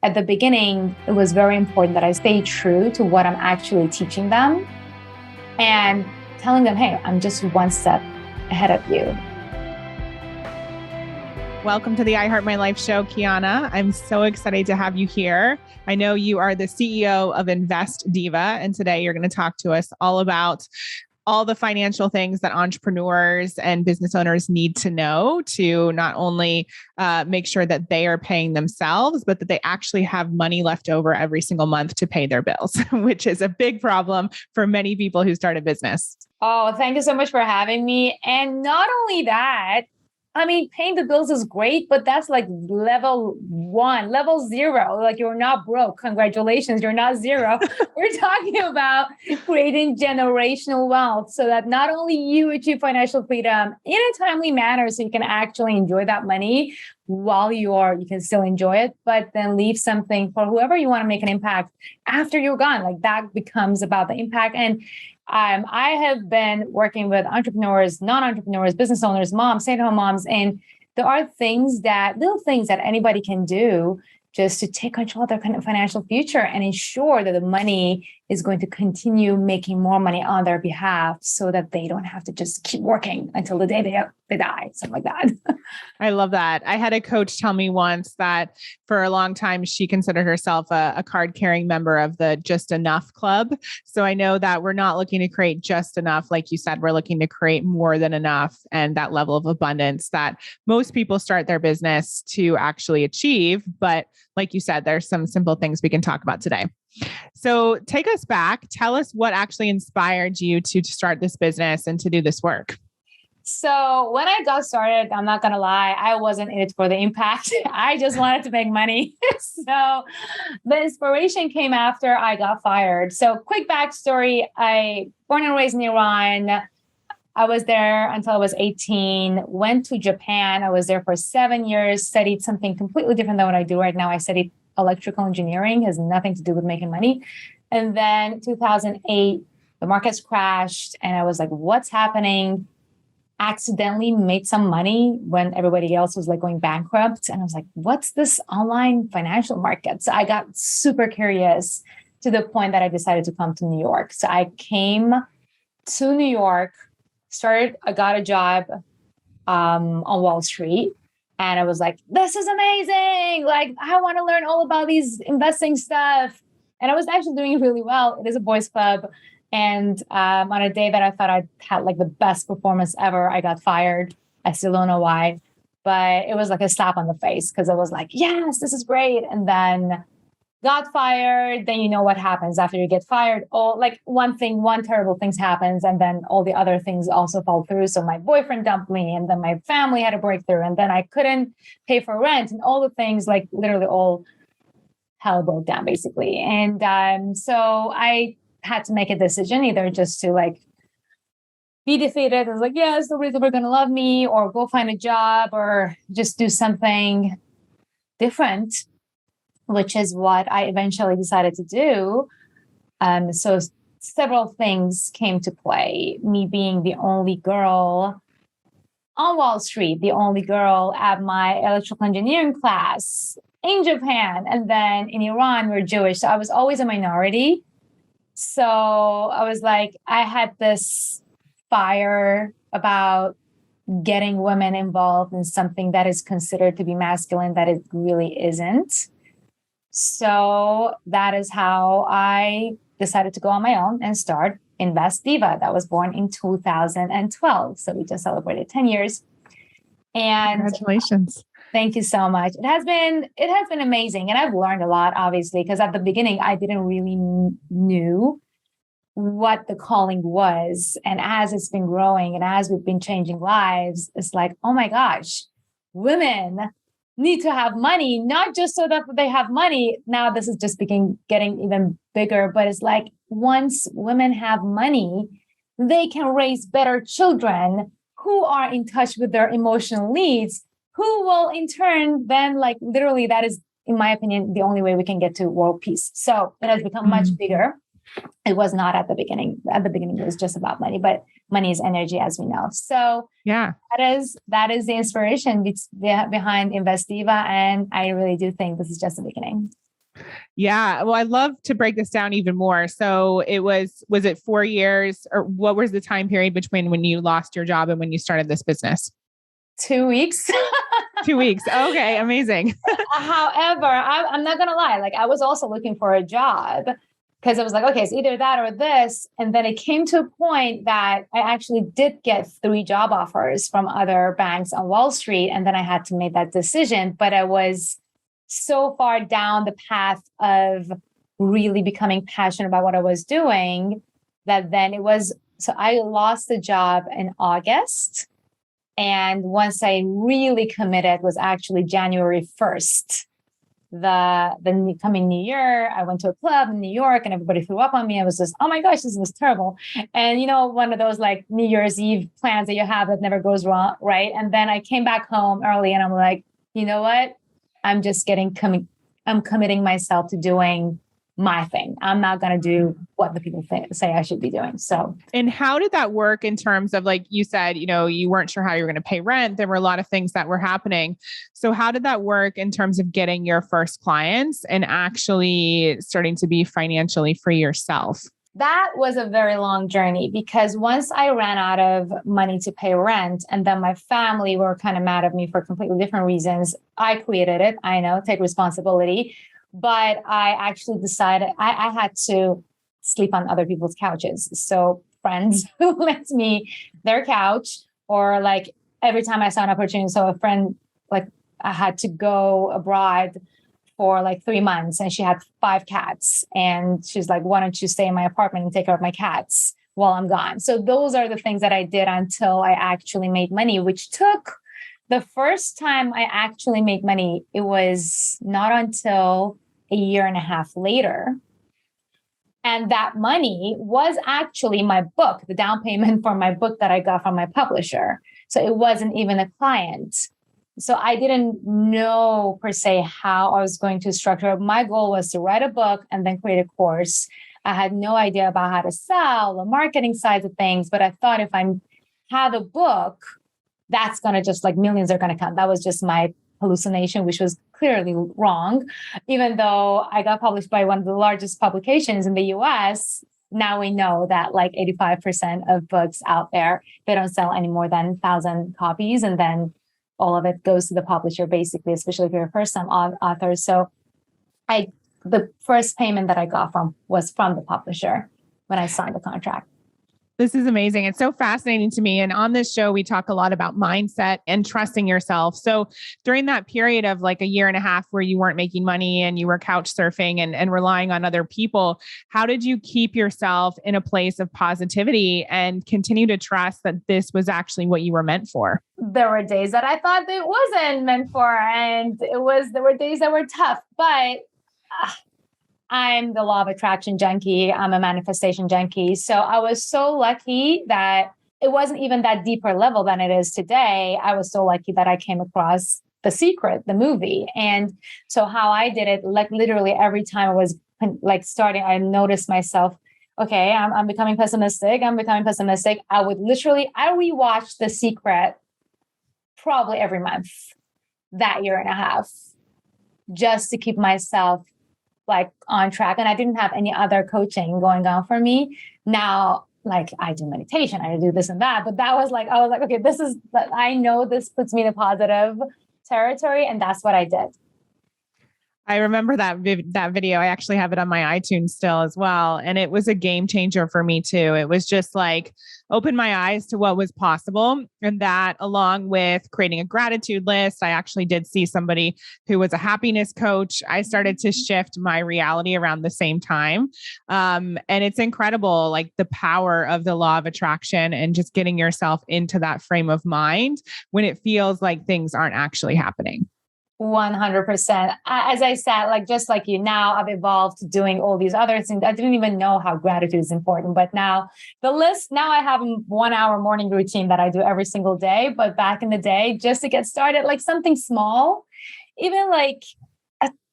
at the beginning, it was very important that I stay true to what I'm actually teaching them and telling them, hey, I'm just one step ahead of you. Welcome to the I Heart My Life show, Kiana. I'm so excited to have you here. I know you are the CEO of Invest Diva, and today you're going to talk to us all about all the financial things that entrepreneurs and business owners need to know to not only make sure that they are paying themselves, but that they actually have money left over every single month to pay their bills, which is a big problem for many people who start a business. Oh, thank you so much for having me. And not only that, I mean, paying the bills is great, but that's like level 1, level 0. Like you're not broke. Congratulations, you're not 0. We're talking about creating generational wealth so that not only you achieve financial freedom in a timely manner so you can actually enjoy that money while you can still enjoy it, but then leave something for whoever you want to make an impact after you're gone. Like that becomes about the impact. And I have been working with entrepreneurs, non-entrepreneurs, business owners, moms, stay-at-home moms, and there are little things that anybody can do just to take control of their financial future and ensure that the money is going to continue making more money on their behalf so that they don't have to just keep working until the day they die, something like that. I love that. I had a coach tell me once that for a long time, she considered herself a card-carrying member of the Just Enough Club. So I know that we're not looking to create just enough. Like you said, we're looking to create more than enough and that level of abundance that most people start their business to actually achieve. But like you said, there's some simple things we can talk about today. So take us back. Tell us what actually inspired you to start this business and to do this work. So when I got started, I'm not going to lie, I wasn't in it for the impact. I just wanted to make money. So the inspiration came after I got fired. So quick backstory, I born and raised in Iran. I was there until I was 18, went to Japan. I was there for 7 years, studied something completely different than what I do right now. I studied electrical engineering, has nothing to do with making money. And then 2008, the markets crashed and I was like, what's happening? Accidentally made some money when everybody else was like going bankrupt. And I was like, what's this online financial market? So I got super curious to the point that I decided to come to New York. So I came to New York, I got a job on Wall Street. And I was like, this is amazing. Like, I want to learn all about these investing stuff. And I was actually doing really well. It is a boys club. And on a day that I thought I had like the best performance ever, I got fired. I still don't know why, but it was like a slap on the face because I was like, yes, this is great. And then got fired. Then you know what happens after you get fired. One terrible thing happens. And then all the other things also fall through. So my boyfriend dumped me and then my family had a breakthrough and then I couldn't pay for rent and all the things, like literally all hell broke down basically. And so I had to make a decision either just to like be defeated. I was like, yes, nobody's ever going to love me, or go find a job or just do something different, which is what I eventually decided to do. So several things came to play. Me being the only girl on Wall Street, the only girl at my electrical engineering class in Japan. And then in Iran, we're Jewish. So I was always a minority. So I was like, I had this fire about getting women involved in something that is considered to be masculine, that it really isn't. So that is how I decided to go on my own and start Invest Diva. That was born in 2012. So we just celebrated 10 years. And congratulations. Thank you so much. It has been amazing. And I've learned a lot, obviously, because at the beginning, I didn't really knew what the calling was. And as it's been growing and as we've been changing lives, it's like, oh my gosh, women need to have money, not just so that they have money. Now this is just getting even bigger, but it's like once women have money, they can raise better children who are in touch with their emotional needs, who will in turn then, like literally, that is, in my opinion, the only way we can get to world peace. So it has become much bigger. It was not at the beginning. At the beginning, it was just about money, but money is energy, as we know. So yeah, that is the inspiration behind Invest Diva. And I really do think this is just the beginning. Yeah. Well, I'd love to break this down even more. So was it 4 years, or what was the time period between when you lost your job and when you started this business? 2 weeks. 2 weeks. Okay. Amazing. However, I'm not going to lie. Like I was also looking for a job because it was like, okay, it's either that or this. And then it came to a point that I actually did get 3 job offers from other banks on Wall Street. And then I had to make that decision. But I was so far down the path of really becoming passionate about what I was doing that then so I lost the job in August. And once I really committed was actually January 1st. The coming new year, I went to a club in New York and everybody threw up on me. I was just, oh my gosh, this was terrible. And one of those like New Year's Eve plans that you have that never goes wrong, right? And then I came back home early and I'm like, you know what? I'm just I'm committing myself to doing my thing. I'm not going to do what the people say I should be doing. So, and how did that work in terms of, like you said, you weren't sure how you were going to pay rent. There were a lot of things that were happening. So how did that work in terms of getting your first clients and actually starting to be financially free yourself? That was a very long journey because once I ran out of money to pay rent and then my family were kind of mad at me for completely different reasons, I created it. I know, take responsibility. But I actually decided I had to sleep on other people's couches. So friends who lent me their couch, or like every time I saw an opportunity. So a friend, like I had to go abroad for like 3 months and she had 5 cats. And she's like, why don't you stay in my apartment and take care of my cats while I'm gone? So those are the things that I did until I actually made money, which took the first time I actually made money. It was not until a year and a half later. And that money was actually my book, the down payment for my book that I got from my publisher. So it wasn't even a client. So I didn't know per se how I was going to structure it. My goal was to write a book and then create a course. I had no idea about how to sell, the marketing side of things, but I thought if I have a book, that's going to just like millions are going to come. That was just my hallucination, which was clearly wrong. Even though I got published by one of the largest publications in the US, now we know that like 85% of books out there, they don't sell any more than 1,000 copies. And then all of it goes to the publisher, basically, especially if you're a first-time author. So the first payment that I got was from the publisher when I signed the contract. This is amazing. It's so fascinating to me. And on this show, we talk a lot about mindset and trusting yourself. So during that period of like a year and a half where you weren't making money and you were couch surfing and relying on other people, how did you keep yourself in a place of positivity and continue to trust that this was actually what you were meant for? There were days that I thought it wasn't meant for, and there were days that were tough, but I'm the law of attraction junkie. I'm a manifestation junkie. So I was so lucky that it wasn't even that deeper level than it is today. I was so lucky that I came across The Secret, the movie. And so how I did it, like literally every time I was like starting, I noticed myself, okay, I'm becoming pessimistic. I rewatched The Secret probably every month that year and a half just to keep myself like on track. And I didn't have any other coaching going on for me. Now, like I do meditation, I do this and that, but I was like, okay, I know this puts me in a positive territory. And that's what I did. I remember that video. I actually have it on my iTunes still as well. And it was a game changer for me too. It was just like opened my eyes to what was possible. And that along with creating a gratitude list, I actually did see somebody who was a happiness coach. I started to shift my reality around the same time. And it's incredible, like the power of the law of attraction and just getting yourself into that frame of mind when it feels like things aren't actually happening. 100%. As I said, like just like you, now I've evolved to doing all these other things. I didn't even know how gratitude is important, but now I have a 1 hour morning routine that I do every single day. But back in the day, just to get started, like something small, even like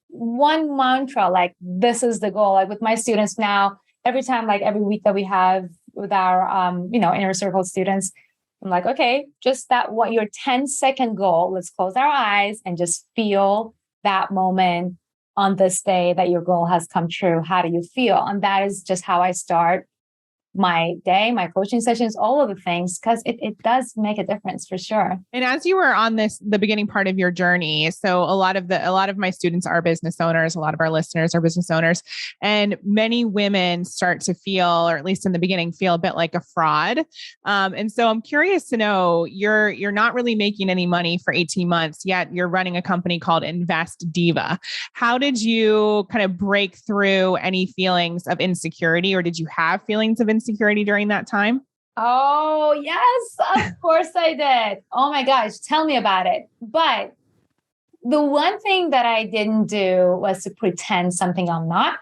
one mantra, like this is the goal. Like with my students now, every time, like every week that we have with our, inner circle students, I'm like, okay, just what your 10-second goal. Let's close our eyes and just feel that moment on this day that your goal has come true, how do you feel? And that is just how I start my day, my coaching sessions, all of the things, because it does make a difference for sure. And as you were on the beginning part of your journey, so a lot of my students are business owners, a lot of our listeners are business owners, and many women start to feel, or at least in the beginning, feel a bit like a fraud. And so I'm curious to know, you're not really making any money for 18 months, yet you're running a company called Invest Diva. How did you kind of break through any feelings of insecurity, or did you have feelings of insecurity during that time? Oh, yes, of course I did. Oh my gosh, tell me about it. But the one thing that I didn't do was to pretend something I'm not.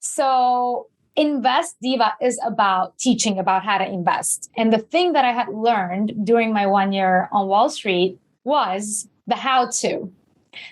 So Invest Diva is about teaching about how to invest. And the thing that I had learned during my 1 year on Wall Street was the how to.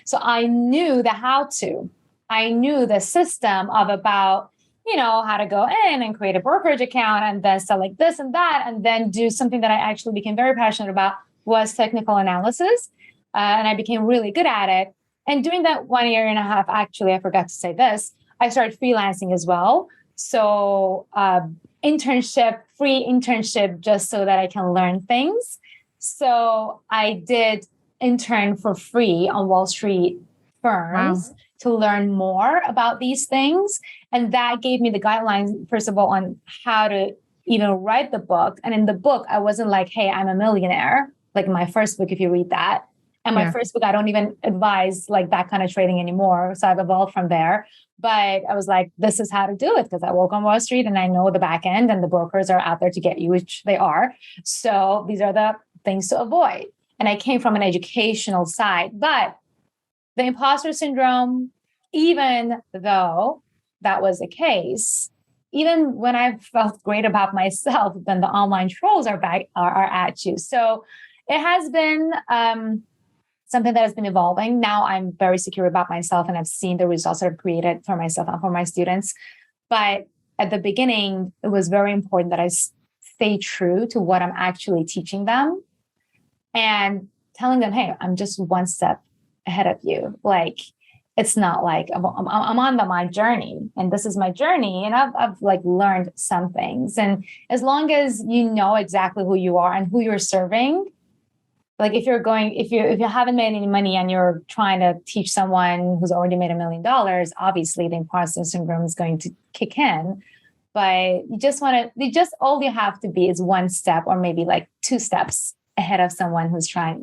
So I knew the how to. I knew the system of about, how to go in and create a brokerage account and then sell like this and that, and then do something that I actually became very passionate about was technical analysis. And I became really good at it. And doing that 1 year and a half, actually, I forgot to say this, I started freelancing as well. So free internship, just so that I can learn things. So I did intern for free on Wall Street firms. Wow. To learn more about these things. And that gave me the guidelines, first of all, on how to even write the book. And in the book, I wasn't like, hey, I'm a millionaire. Like my first book, if you read that. And my first book, I don't even advise like that kind of trading anymore. So I've evolved from there. But I was like, this is how to do it, because I work on Wall Street and I know the back end and the brokers are out there to get you, which they are. So these are the things to avoid. And I came from an educational side, but the imposter syndrome, even though that was the case, even when I felt great about myself, then the online trolls are at you. So it has been something that has been evolving. Now I'm very secure about myself and I've seen the results that I've created for myself and for my students. But at the beginning, it was very important that I stay true to what I'm actually teaching them and telling them, hey, I'm just one step ahead of you. Like, it's not like I'm on my journey and this is my journey. And I've like learned some things. And as long as you know exactly who you are and who you're serving, like if you haven't made any money and you're trying to teach someone who's already made $1 million, obviously the imposter syndrome is going to kick in. But all you have to be is one step or maybe like 2 steps ahead of someone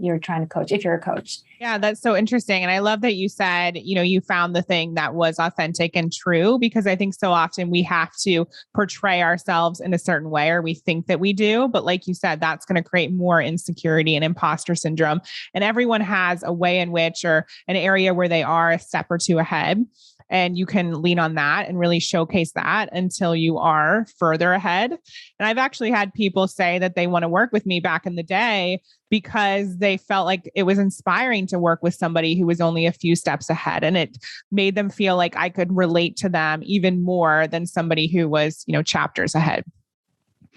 you're trying to coach, if you're a coach. Yeah, that's so interesting. And I love that you said, you found the thing that was authentic and true, because I think so often we have to portray ourselves in a certain way, or we think that we do. But like you said, that's going to create more insecurity and imposter syndrome. And everyone has a way in which, or an area where they are a step or 2 ahead. And you can lean on that and really showcase that until you are further ahead. And I've actually had people say that they want to work with me back in the day because they felt like it was inspiring to work with somebody who was only a few steps ahead. And it made them feel like I could relate to them even more than somebody who was, chapters ahead.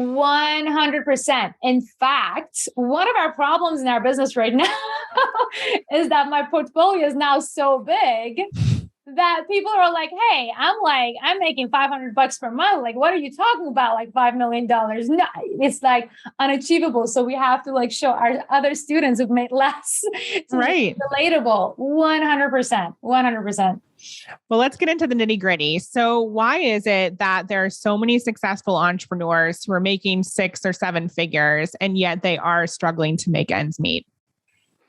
100%. In fact, one of our problems in our business right now is that my portfolio is now so big that people are like, hey, I'm making $500 per month. Like, what are you talking about? Like $5 million? No, it's like unachievable. So we have to like show our other students who've made less to right. Make it relatable. 100%. 100%. Well, let's get into the nitty gritty. So why is it that there are so many successful entrepreneurs who are making 6 or 7 figures, and yet they are struggling to make ends meet?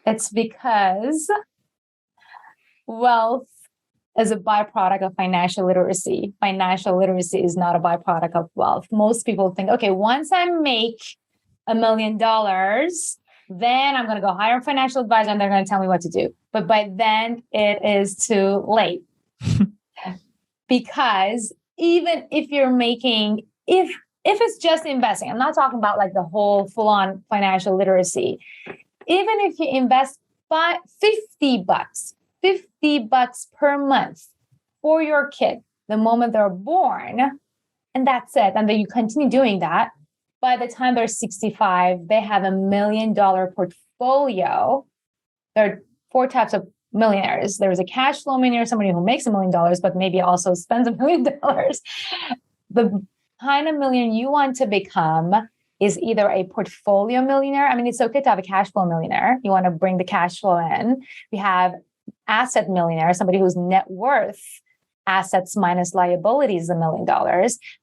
It's because wealth is a byproduct of financial literacy. Financial literacy is not a byproduct of wealth. Most people think, okay, once I make $1 million, then I'm going to go hire a financial advisor and they're going to tell me what to do. But by then it is too late. Because even if you're making, if it's just investing, I'm not talking about like the whole full-on financial literacy. Even if you invest $50 per month for your kid the moment they're born, and that's it, and then you continue doing that, by the time they're 65, they have $1 million portfolio. There are 4 types of millionaires. There's a cash flow millionaire, somebody who makes $1 million, but maybe also spends $1 million. The kind of millionaire you want to become is either a portfolio millionaire. I mean, it's okay to have a cash flow millionaire. You want to bring the cash flow in. We have asset millionaire, somebody whose net worth, assets minus liabilities, $1 million.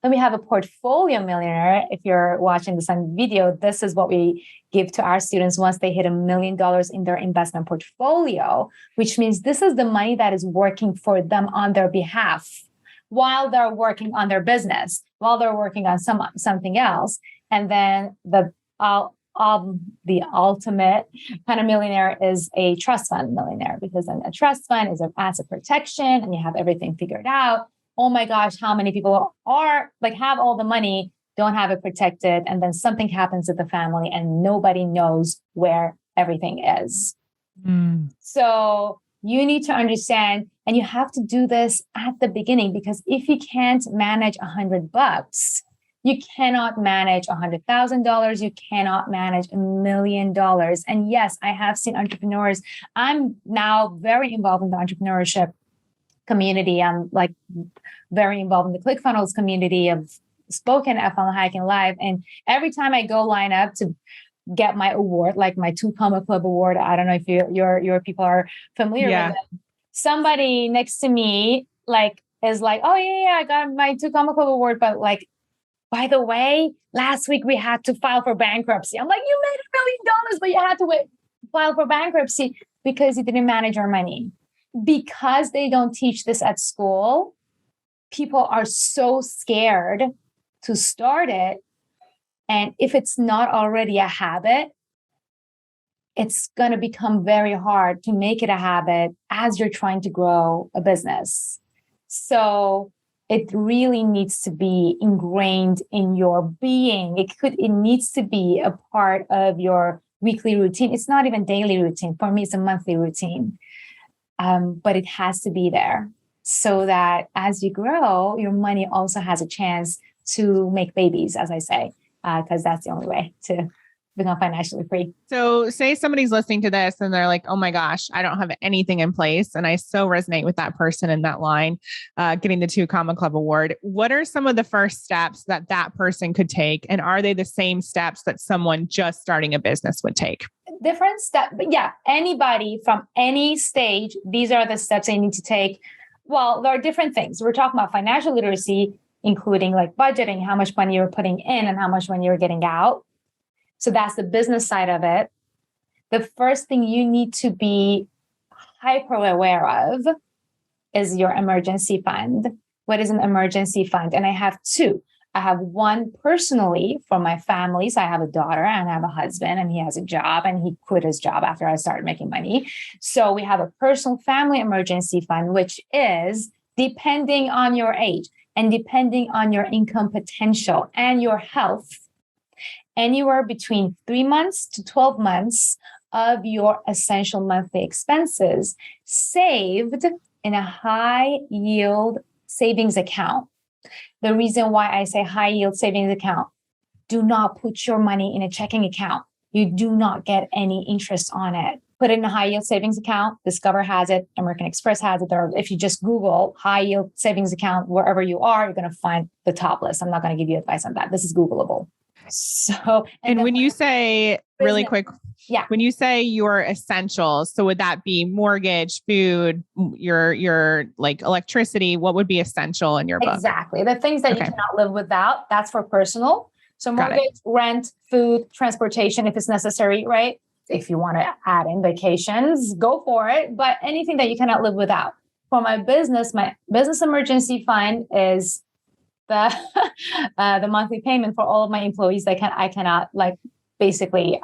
Then we have a portfolio millionaire. If you're watching this on video, this is what we give to our students once they hit $1 million in their investment portfolio, which means this is the money that is working for them on their behalf while they're working on their business, while they're working on something else. And then the ultimate kind of millionaire is a trust fund millionaire, because then a trust fund is an asset protection and you have everything figured out. Oh my gosh, how many people are like have all the money, don't have it protected, and then something happens with the family and nobody knows where everything is. So you need to understand, and you have to do this at the beginning, because if you can't manage $100, you cannot manage $100,000. You cannot manage $1 million. And yes, I have seen entrepreneurs. I'm now very involved in the entrepreneurship community. I'm like very involved in the ClickFunnels community. I've spoken at Funnel Hacking Live. And every time I go line up to get my award, like my 2 Comma Club award, I don't know if your people are familiar with it. Somebody next to me like is like, oh yeah, I got my 2 Comma Club award, but like, by the way, last week we had to file for bankruptcy. I'm like, you made $1 million, but you had to file for bankruptcy because you didn't manage your money. Because they don't teach this at school, people are so scared to start it. And if it's not already a habit, it's going to become very hard to make it a habit as you're trying to grow a business. So it really needs to be ingrained in your being. It needs to be a part of your weekly routine. It's not even daily routine. For me, it's a monthly routine. But it has to be there so that as you grow, your money also has a chance to make babies, as I say, because that's the only way to become financially free. So say somebody's listening to this and they're like, oh my gosh, I don't have anything in place. And I so resonate with that person in that line, getting the 2 Comma Club award. What are some of the first steps that that person could take? And are they the same steps that someone just starting a business would take? Different steps, but yeah, anybody from any stage, these are the steps they need to take. Well, there are different things. We're talking about financial literacy, including like budgeting, how much money you're putting in and how much money you're getting out. So that's the business side of it. The first thing you need to be hyper aware of is your emergency fund. What is an emergency fund? And I have 2. I have one personally for my family. So I have a daughter and I have a husband, and he has a job and he quit his job after I started making money. So we have a personal family emergency fund, which is depending on your age and depending on your income potential and your health, anywhere between 3 months to 12 months of your essential monthly expenses saved in a high yield savings account. The reason why I say high yield savings account, do not put your money in a checking account. You do not get any interest on it. Put it in a high yield savings account. Discover has it. American Express has it. Or if you just Google high yield savings account, wherever you are, you're going to find the top list. I'm not going to give you advice on that. This is Googleable. So, and when you say really quick, yeah, when you say your essentials, so would that be mortgage, food, your like electricity? What would be essential in your book? Exactly. The things that you cannot live without, that's for personal. So mortgage, rent, food, transportation, if it's necessary, right? If you want to add in vacations, go for it. But anything that you cannot live without. For my business emergency fund is the monthly payment for all of my employees. I cannot like basically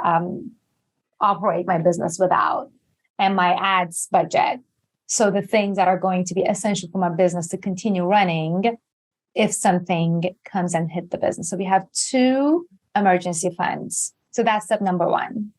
operate my business without, and my ads budget. So the things that are going to be essential for my business to continue running if something comes and hit the business. So we have 2 emergency funds. So that's step number 1.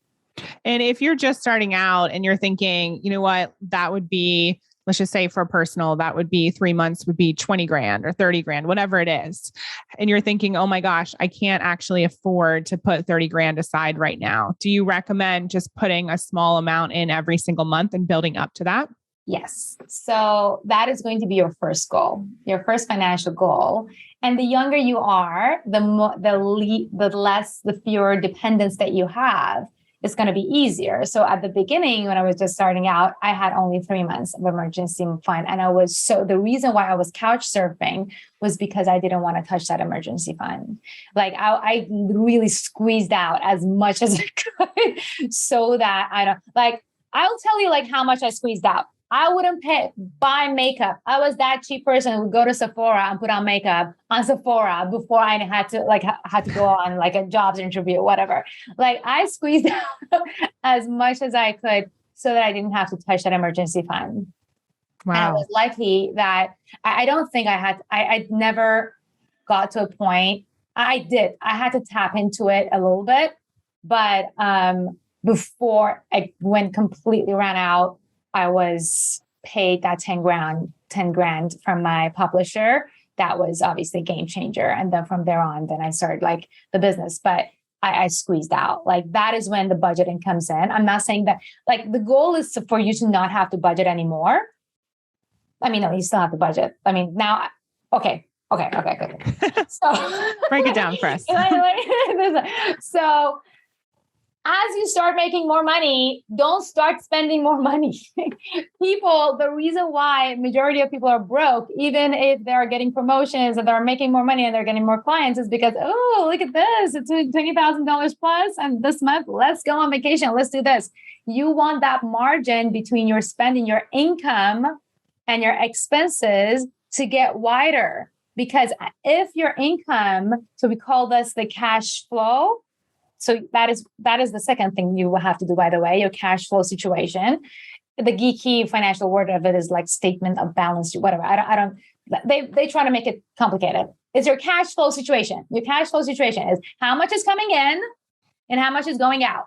And if you're just starting out and you're thinking, you know what, that would be, let's just say for personal, that would be 3 months would be 20 grand or 30 grand, whatever it is. And you're thinking, oh my gosh, I can't actually afford to put 30 grand aside right now. Do you recommend just putting a small amount in every single month and building up to that? Yes. So that is going to be your first goal, your first financial goal. And the younger you are, the fewer dependents that you have. It's going to be easier. So at the beginning, when I was just starting out, I had only 3 months of emergency fund. And the reason why I was couch surfing was because I didn't want to touch that emergency fund. Like I really squeezed out as much as I could so that I'll tell you like how much I squeezed out. I wouldn't buy makeup. I was that cheap person who would go to Sephora and put on makeup on Sephora before I had to go on like a jobs interview or whatever. Like I squeezed out as much as I could so that I didn't have to touch that emergency fund. Wow. And I was lucky that I don't think I never got to a point. I had to tap into it a little bit, but before I went completely ran out, I was paid that 10 grand from my publisher. That was obviously a game changer. And then from there on, then I started like the business, but I squeezed out. Like that is when the budgeting comes in. I'm not saying that like the goal is for you to not have to budget anymore. I mean, no, you still have to budget. I mean, now, okay. So break it down for us. So as you start making more money, don't start spending more money. The reason why majority of people are broke, even if they're getting promotions and they're making more money and they're getting more clients, is because, oh, look at this. It's $20,000 plus. And this month, let's go on vacation. Let's do this. You want that margin between your spending, your income and your expenses to get wider. Because if your income, so we call this the cash flow. So that is the second thing you will have to do, by the way, your cash flow situation. The geeky financial word of it is like statement of balance, whatever. They try to make it complicated. It's your cash flow situation. Your cash flow situation is how much is coming in and how much is going out.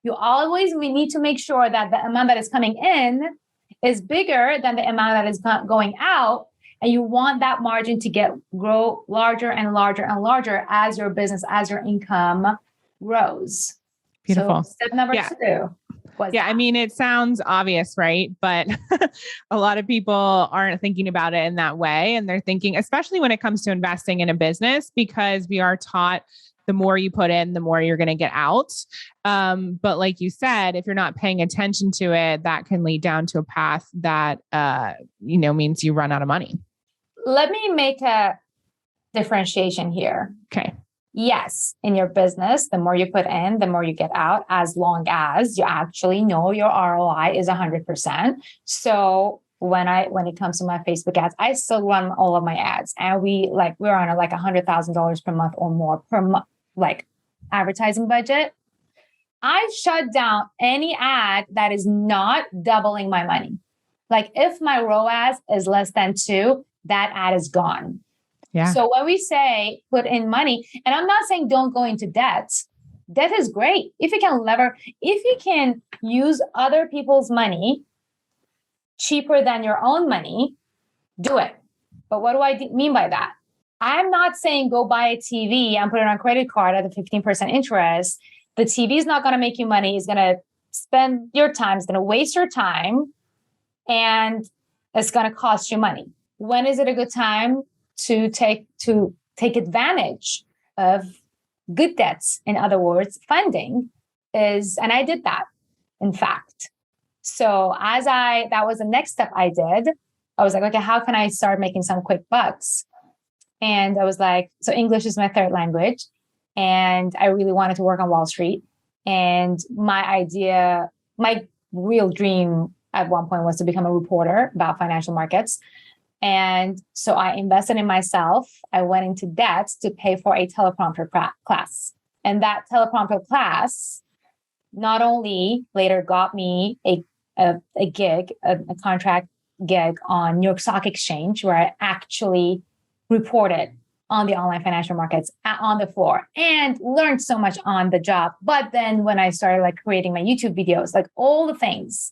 We need to make sure that the amount that is coming in is bigger than the amount that is going out. And you want that margin to grow larger and larger and larger as your business, as your income grows. Beautiful. So step number 2. I mean, it sounds obvious, right? But a lot of people aren't thinking about it in that way. And they're thinking, especially when it comes to investing in a business, because we are taught the more you put in, the more you're going to get out. But like you said, if you're not paying attention to it, that can lead down to a path that, means you run out of money. Let me make a differentiation here. Okay. Yes, in your business, the more you put in, the more you get out, as long as you actually know your ROI is 100%. So when it comes to my Facebook ads, I still run all of my ads, and we're on $100,000 per month or more per month, like advertising budget. I shut down any ad that is not doubling my money. Like if my ROAS is less than 2, that ad is gone. Yeah. So when we say put in money, and I'm not saying don't go into debt. Debt is great. If you can use other people's money cheaper than your own money, do it. But what do I mean by that? I'm not saying go buy a TV and put it on a credit card at a 15% interest. The TV is not going to make you money. It's going to spend your time. It's going to waste your time. And it's going to cost you money. When is it a good time to take advantage of good debts? In other words, funding is, and I did that, in fact. So that was the next step I did. I was like, okay, how can I start making some quick bucks? And I was like, so English is my third language. And I really wanted to work on Wall Street. And my real dream at one point was to become a reporter about financial markets. And so I invested in myself. I went into debt to pay for a teleprompter class. And that teleprompter class not only later got me a gig, a contract gig on New York Stock Exchange, where I actually reported on the online financial markets on the floor and learned so much on the job. But then when I started creating my YouTube videos, all the things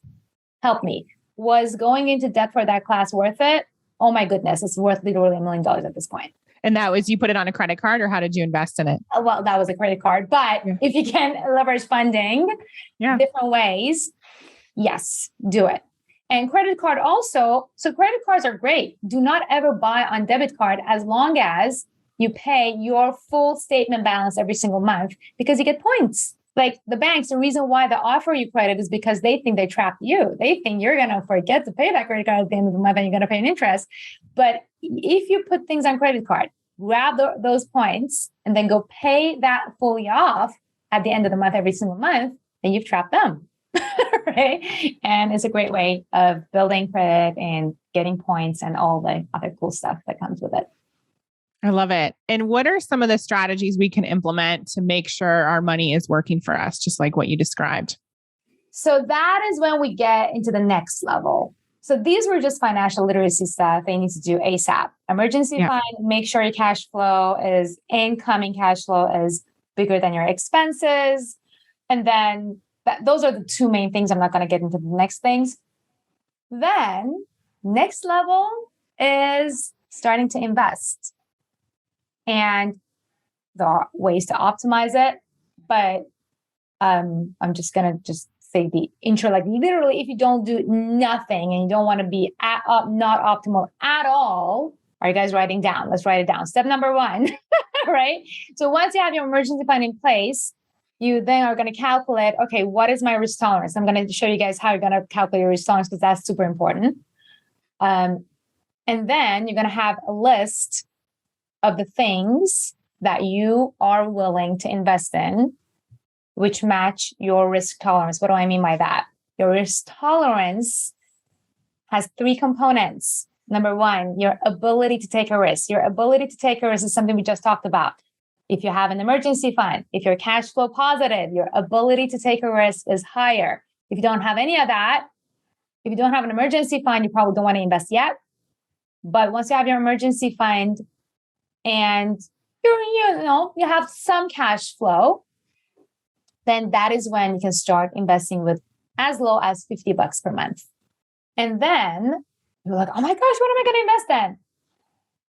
helped me. Was going into debt for that class worth it? Oh my goodness, it's worth literally $1 million at this point. And that was, you put it on a credit card, or how did you invest in it? Well, that was a credit card, but if you can leverage funding different ways, yes, do it. And credit card also. So credit cards are great. Do not ever buy on debit card as long as you pay your full statement balance every single month, because you get points. Like the banks, the reason why they offer you credit is because they think they trap you. They think you're going to forget to pay that credit card at the end of the month and you're going to pay an interest. But if you put things on credit card, grab those points and then go pay that fully off at the end of the month, every single month, then you've trapped them. Right? And it's a great way of building credit and getting points and all the other cool stuff that comes with it. I love it. And what are some of the strategies we can implement to make sure our money is working for us, just like what you described? So that is when we get into the next level. So these were just financial literacy stuff they need to do ASAP. Emergency fund, make sure your cash flow is incoming cash flow is bigger than your expenses. And then those are the two main things. I'm not going to get into the next things. Then next level is starting to invest. And there are ways to optimize it. But I'm just going to say the intro, like literally, if you don't do nothing and you don't want to be not optimal at all, are you guys writing down? Let's write it down. Step number 1, right? So once you have your emergency fund in place, you then are going to calculate, okay, what is my risk tolerance? I'm going to show you guys how you're going to calculate your risk tolerance because that's super important. And then you're going to have a list of the things that you are willing to invest in, which match your risk tolerance. What do I mean by that? Your risk tolerance has 3 components. Number 1, your ability to take a risk. Your ability to take a risk is something we just talked about. If you have an emergency fund, if you're cash flow positive, your ability to take a risk is higher. If you don't have any of that, if you don't have an emergency fund, you probably don't want to invest yet. But once you have your emergency fund and you have some cash flow, then that is when you can start investing with as low as $50 per month. And then you're like, oh my gosh, what am I going to invest in?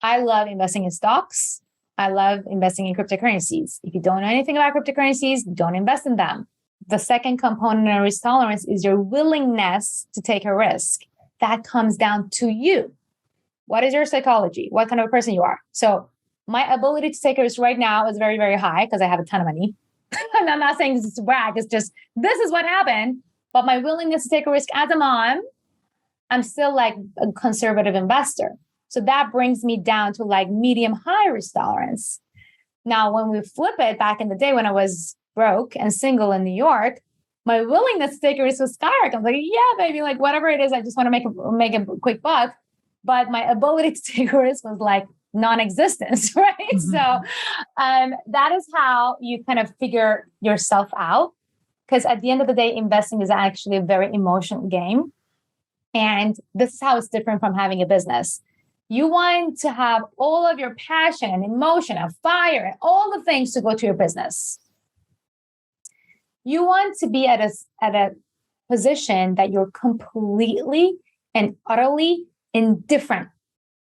I love investing in stocks. I love investing in cryptocurrencies. If you don't know anything about cryptocurrencies, don't invest in them. The second component of risk tolerance is your willingness to take a risk. That comes down to you. What is your psychology? What kind of a person you are? So my ability to take a risk right now is very, very high because I have a ton of money. And I'm not saying this is to brag. It's just, this is what happened. But my willingness to take a risk as a mom, I'm still like a conservative investor. So that brings me down to like medium high risk tolerance. Now, when we flip it back in the day when I was broke and single in New York, my willingness to take a risk was skyrocket. I'm like, yeah, baby, like whatever it is, I just want to make a quick buck. But my ability to take a risk was like non-existent, right? Mm-hmm. So that is how you kind of figure yourself out. Because at the end of the day, investing is actually a very emotional game. And this is how it's different from having a business. You want to have all of your passion and emotion and fire and all the things to go to your business. You want to be at a position that you're completely and utterly indifferent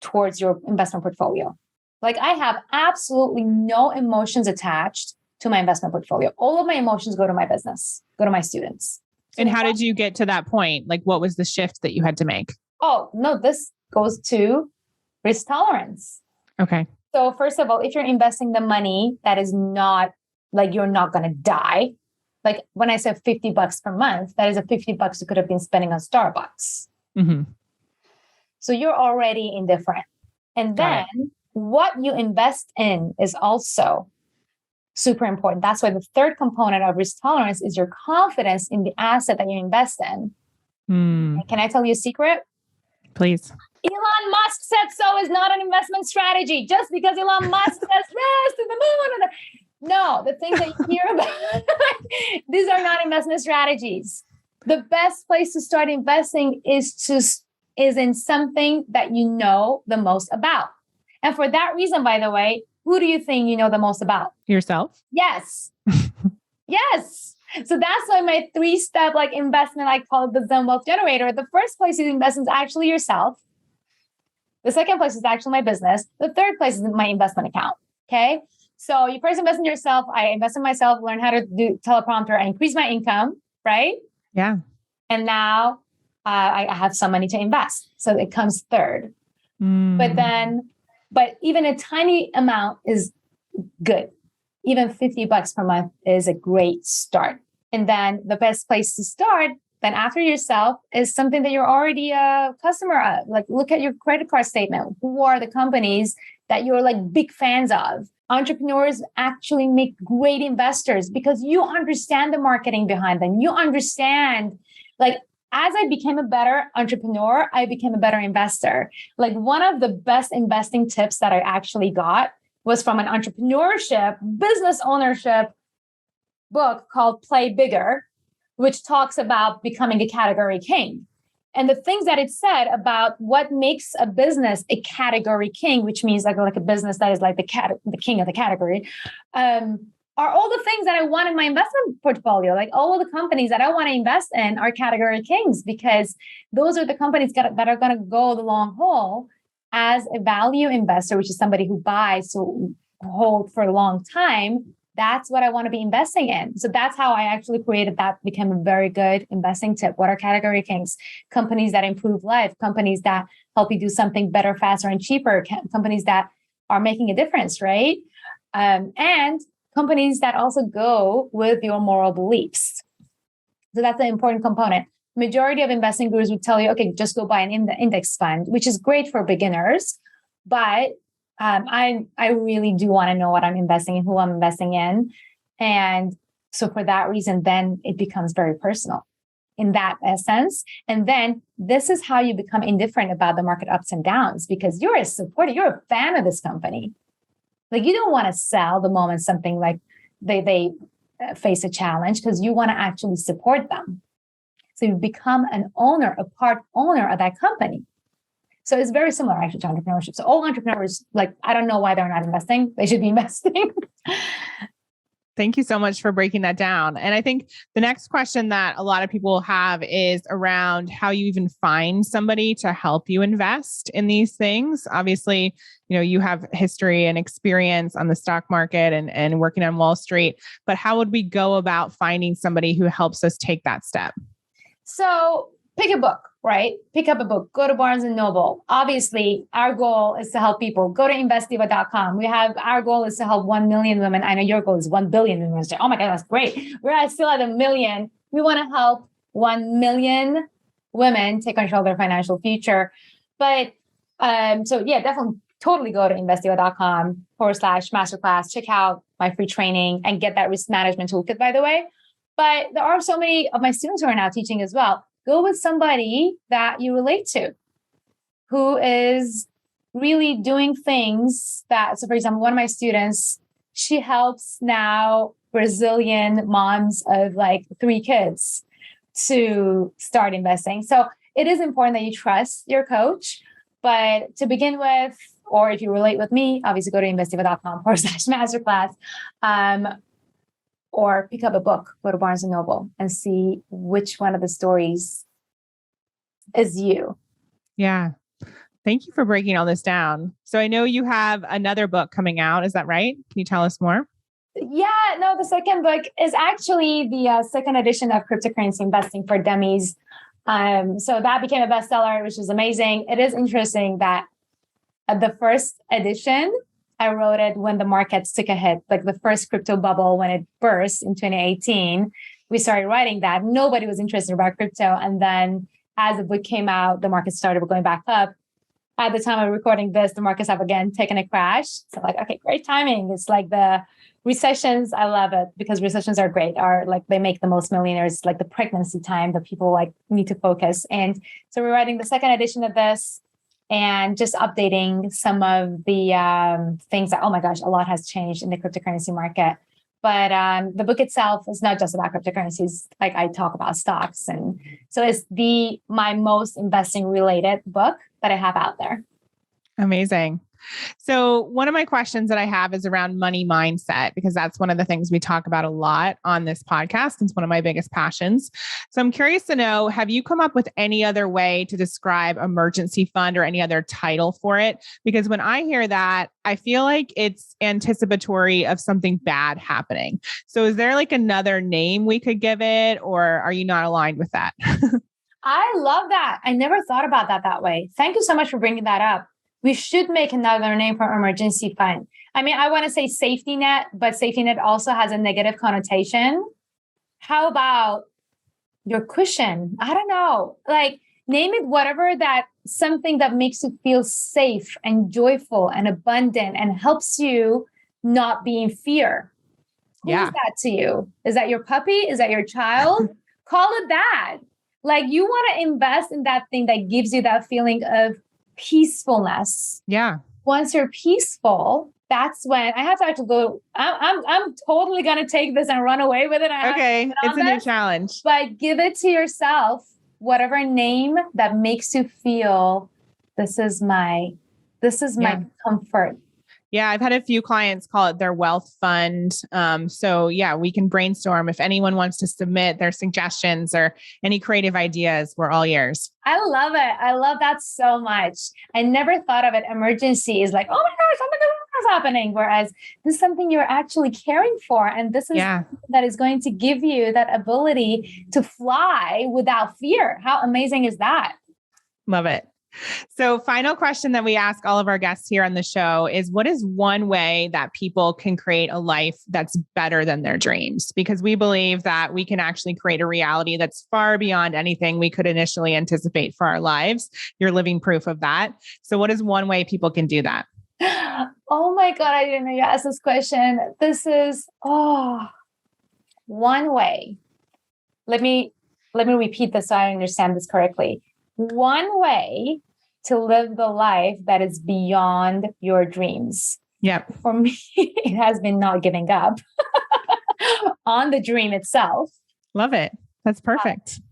towards your investment portfolio. Like I have absolutely no emotions attached to my investment portfolio. All of my emotions go to my business, go to my students. And how did you get to that point? Like what was the shift that you had to make? Oh, no, this goes to risk tolerance. Okay. So first of all, if you're investing the money that is not like you're not going to die, like when I said $50 per month, that is a $50 you could have been spending on Starbucks. Mm-hmm. So you're already indifferent. And then what you invest in is also super important. That's why the third component of risk tolerance is your confidence in the asset that you invest in. Can I tell you a secret? Please. Elon Musk said so is not an investment strategy. Just because Elon Musk says yes to the moon. No, the things that you hear about, these are not investment strategies. The best place to start investing is in something that you know the most about. And for that reason, by the way, who do you think you know the most about? Yourself? Yes. Yes. So that's why my 3-step like investment, I call it the Zen wealth generator. The first place you invest is actually yourself. The second place is actually my business. The third place is my investment account. Okay. So you first invest in yourself. I invest in myself, learn how to do teleprompter, and increase my income. Right. Yeah. And now I have some money to invest. So it comes third. But even a tiny amount is good. Even $50 per month is a great start. And then the best place to start then after yourself is something that you're already a customer of. Like, look at your credit card statement. Who are the companies that you're like big fans of? Entrepreneurs actually make great investors because you understand the marketing behind them. You understand, like, as I became a better entrepreneur, I became a better investor. Like, one of the best investing tips that I actually got was from an entrepreneurship, business ownership book called Play Bigger, which talks about becoming a category king. And the things that it said about what makes a business a category king, which means like a business that is like the king of the category, are all the things that I want in my investment portfolio. Like, all of the companies that I want to invest in are category kings, because those are the companies that are going to go the long haul. As a value investor, which is somebody who buys to hold for a long time, that's what I want to be investing in. So that's how I actually created that, became a very good investing tip. What are category kings? Companies that improve life, companies that help you do something better, faster, and cheaper, companies that are making a difference, right? And companies that also go with your moral beliefs. So that's an important component. Majority of investing gurus would tell you, okay, just go buy an index fund, which is great for beginners. But I really do want to know what I'm investing in, who I'm investing in. And so for that reason, then it becomes very personal in that sense. And then this is how you become indifferent about the market ups and downs, because you're a supporter, you're a fan of this company. Like, you don't want to sell the moment something like they face a challenge, because you want to actually support them. So you become an owner, a part owner of that company. So it's very similar actually to entrepreneurship. So all entrepreneurs, like, I don't know why they're not investing. They should be investing. Thank you so much for breaking that down. And I think the next question that a lot of people have is around how you even find somebody to help you invest in these things. Obviously, you have history and experience on the stock market and working on Wall Street, but how would we go about finding somebody who helps us take that step? So pick a book, right? Pick up a book, go to Barnes and Noble. Obviously, our goal is to help people. Go to investdiva.com. Our goal is to help 1 million women. I know your goal is 1 billion women. Oh my God, that's great. We're still at 1 million. We want to help 1 million women take control of their financial future. But so yeah, definitely totally go to investdiva.com/masterclass. Check out my free training and get that risk management toolkit, by the way. But there are so many of my students who are now teaching as well. Go with somebody that you relate to, who is really doing things that, so for example, one of my students, she helps now Brazilian moms of like 3 kids to start investing. So it is important that you trust your coach. But to begin with, or if you relate with me, obviously go to investdiva.com/masterclass. Or pick up a book, go to Barnes and Noble and see which one of the stories is you. Yeah. Thank you for breaking all this down. So I know you have another book coming out. Is that right? Can you tell us more? Yeah, no, the second book is actually the second edition of Cryptocurrency Investing for Dummies. So that became a bestseller, which is amazing. It is interesting that the first edition, I wrote it when the markets took a hit, like the first crypto bubble when it burst in 2018. We started writing that. Nobody was interested about crypto. And then as the book came out, the markets started going back up. At the time of recording this, the markets have again taken a crash. So like, okay, great timing. It's like the recessions. I love it because recessions are great, are like they make the most millionaires, like the pregnancy time that people like need to focus. And so we're writing the second edition of this. And just updating some of the things that, oh my gosh, a lot has changed in the cryptocurrency market. But the book itself is not just about cryptocurrencies. Like, I talk about stocks. And so it's my most investing related book that I have out there. Amazing. So one of my questions that I have is around money mindset, because that's one of the things we talk about a lot on this podcast. It's one of my biggest passions. So I'm curious to know, have you come up with any other way to describe emergency fund or any other title for it? Because when I hear that, I feel like it's anticipatory of something bad happening. So is there like another name we could give it, or are you not aligned with that? I love that. I never thought about that way. Thank you so much for bringing that up. We should make another name for emergency fund. I mean, I want to say safety net, but safety net also has a negative connotation. How about your cushion? I don't know. Like, name it whatever, that something that makes you feel safe and joyful and abundant and helps you not be in fear. Who is that to you? Is that your puppy? Is that your child? Call it that. Like, you want to invest in that thing that gives you that feeling of peacefulness. Yeah. Once you're peaceful, that's when I have to actually go. I'm totally gonna take this and run away with it. Okay, it's a new challenge. But give it to yourself, whatever name that makes you feel this is my comfort. Yeah, I've had a few clients call it their wealth fund. So yeah, we can brainstorm. If anyone wants to submit their suggestions or any creative ideas, we're all ears. I love it. I love that so much. I never thought of it. Emergency is like, oh my gosh, something is happening. Whereas this is something you're actually caring for. And this is that is going to give you that ability to fly without fear. How amazing is that? Love it. So final question that we ask all of our guests here on the show is, what is one way that people can create a life that's better than their dreams? Because we believe that we can actually create a reality that's far beyond anything we could initially anticipate for our lives. You're living proof of that. So what is one way people can do that? Oh my God, I didn't know you asked this question. This is, one way. Let me repeat this so I understand this correctly. One way to live the life that is beyond your dreams. Yep. For me, it has been not giving up on the dream itself. Love it. That's perfect.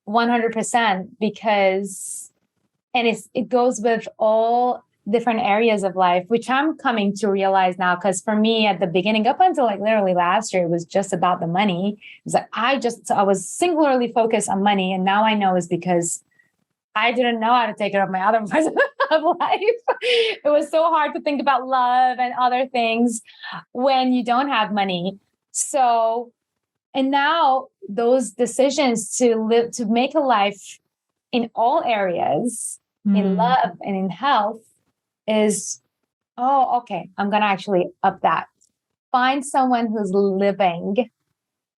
100%, because, and it goes with all different areas of life, which I'm coming to realize now. Because for me, at the beginning, up until like literally last year, it was just about the money. It was like I was singularly focused on money, and now I know is because I didn't know how to take care of my other parts of life. It was so hard to think about love and other things when you don't have money. So, and now those decisions to make a life in all areas, in love and in health, is, okay, I'm going to actually up that. Find someone who's living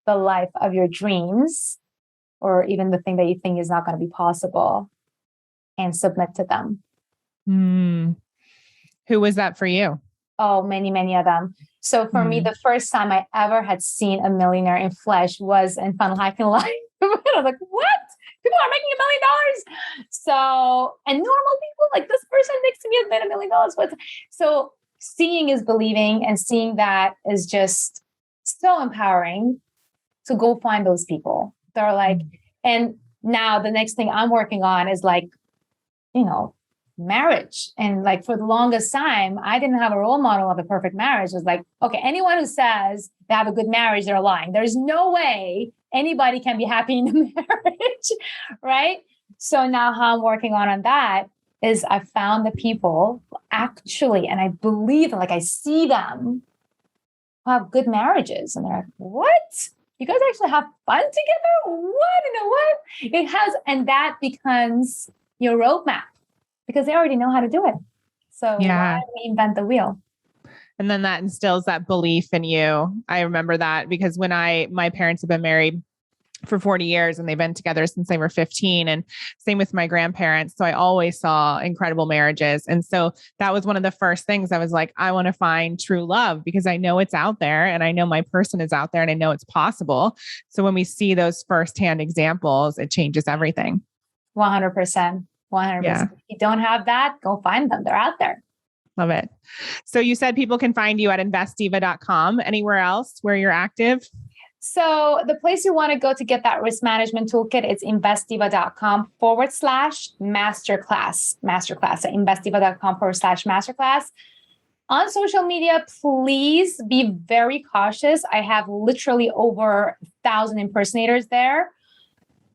the life of your dreams, or even the thing that you think is not going to be possible, and submit to them. Who was that for you? Oh, many, many of them. So for me, the first time I ever had seen a millionaire in flesh was in Funnel Hacking Live. I was like, what? People are making $1 million. So, and normal people, like this person next to me has made $1 million. So seeing is believing, and seeing that is just so empowering to go find those people. They're like, and now the next thing I'm working on is like, marriage. And like for the longest time, I didn't have a role model of a perfect marriage. It was like, okay, anyone who says they have a good marriage, they're lying. There's no way anybody can be happy in a marriage, right? So now how I'm working on that is I found the people actually, and I believe, like I see them who have good marriages, and they're like, what? You guys actually have fun together? What? It has, and that becomes your roadmap, because they already know how to do it. So why reinvent the wheel? And then that instills that belief in you. I remember that because when my parents have been married for 40 years and they've been together since they were 15, and same with my grandparents. So I always saw incredible marriages. And so that was one of the first things I was like, I want to find true love, because I know it's out there, and I know my person is out there, and I know it's possible. So when we see those firsthand examples, it changes everything. 100%. 100%. Yeah. If you don't have that, go find them. They're out there. Love it. So you said people can find you at investdiva.com. Anywhere else where you're active? So the place you want to go to get that risk management toolkit is investdiva.com/masterclass. Masterclass. So investdiva.com/masterclass. On social media, please be very cautious. I have literally over 1,000 impersonators there.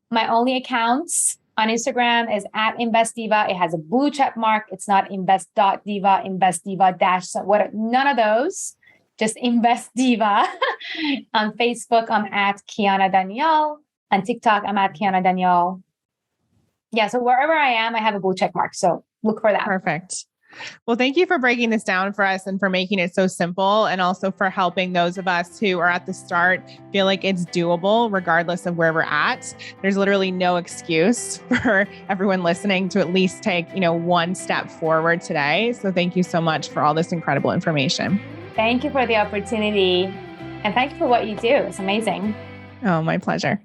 My only accounts on Instagram is at InvestDiva. It has a blue check mark. It's not invest.diva, InvestDiva none of those. Just Invest Diva. On Facebook, I'm at Kiana Danial. On TikTok, I'm at Kiana Danial. Yeah. So wherever I am, I have a blue check mark. So look for that. Perfect. Well, thank you for breaking this down for us and for making it so simple, and also for helping those of us who are at the start feel like it's doable regardless of where we're at. There's literally no excuse for everyone listening to at least take, one step forward today. So thank you so much for all this incredible information. Thank you for the opportunity, and thank you for what you do. It's amazing. Oh, my pleasure.